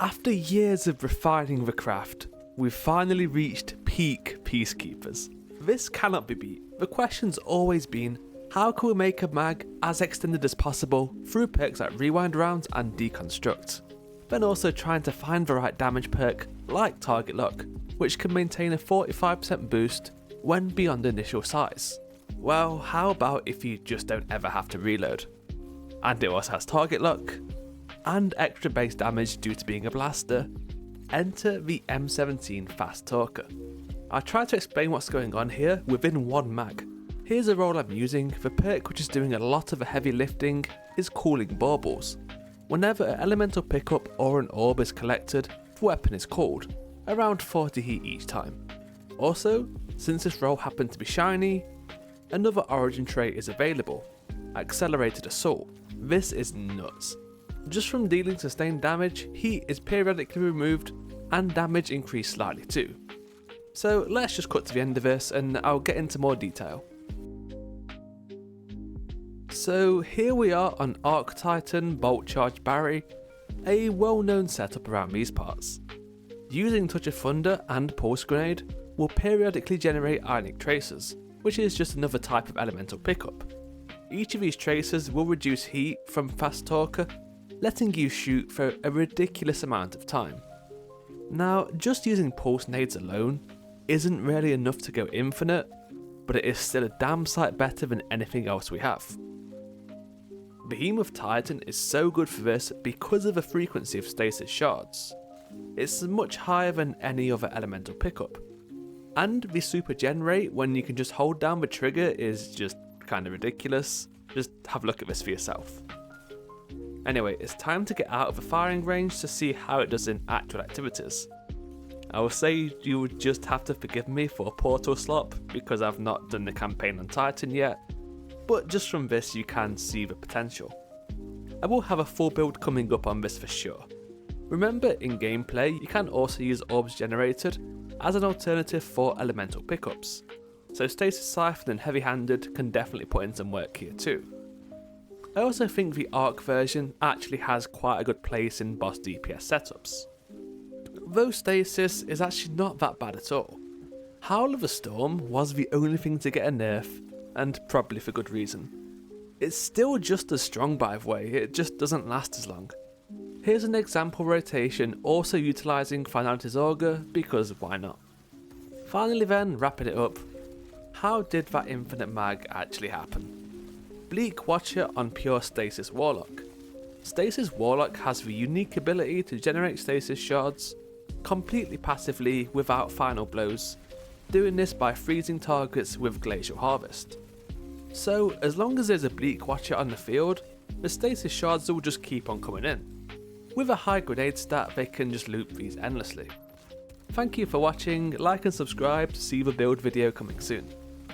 After years of refining the craft, we've finally reached peak Peacekeepers. This cannot be beat. The question's always been, how can we make a mag as extended as possible through perks like rewind rounds and deconstruct? Then also trying to find the right damage perk like target lock, which can maintain a 45% boost when beyond initial size. Well, how about if you just don't ever have to reload? And it also has target lock and extra base damage due to being a blaster. Enter the M17 Fast Talker. I tried to explain what's going on here within one mag. Here's a role I'm using. The perk which is doing a lot of the heavy lifting is cooling baubles. Whenever an elemental pickup or an orb is collected, the weapon is cooled, around 40 heat each time. Also, since this role happened to be shiny, another origin trait is available, Accelerated Assault. This is nuts. Just from dealing sustained damage, heat is periodically removed and damage increased slightly too. So let's just cut to the end of this and I'll get into more detail. So here we are on Arc Titan Bolt Charge Barry, a well-known setup around these parts. Using Touch of Thunder and Pulse Grenade will periodically generate Ionic Tracers, which is just another type of elemental pickup. Each of these tracers will reduce heat from Fast Talker, letting you shoot for a ridiculous amount of time. Now, just using Pulse Nades alone isn't really enough to go infinite, but it is still a damn sight better than anything else we have. Behemoth Titan is so good for this because of the frequency of stasis shards. It's much higher than any other elemental pickup. And the super gen rate when you can just hold down the trigger is just kind of ridiculous. Just have a look at this for yourself. Anyway, it's time to get out of the firing range to see how it does in actual activities. I will say you would just have to forgive me for Portal Slop because I've not done the campaign on Titan yet, but just from this you can see the potential. I will have a full build coming up on this for sure. Remember, in gameplay you can also use orbs generated as an alternative for elemental pickups, so Stasis Siphon and Heavy Handed can definitely put in some work here too. I also think the Arc version actually has quite a good place in boss DPS setups. Though Stasis is actually not that bad at all. Howl of the Storm was the only thing to get a nerf, and probably for good reason. It's still just as strong by the way, it just doesn't last as long. Here's an example rotation also utilising Finality's Augur because why not. Finally then, wrapping it up, how did that infinite mag actually happen? Bleak Watcher on pure Stasis Warlock. Stasis Warlock has the unique ability to generate stasis shards completely passively without final blows, doing this by freezing targets with Glacial Harvest. So as long as there's a Bleak Watcher on the field, the stasis shards will just keep on coming in. With a high grenade stat they can just loop these endlessly. Thank you for watching, like and subscribe to see the build video coming soon.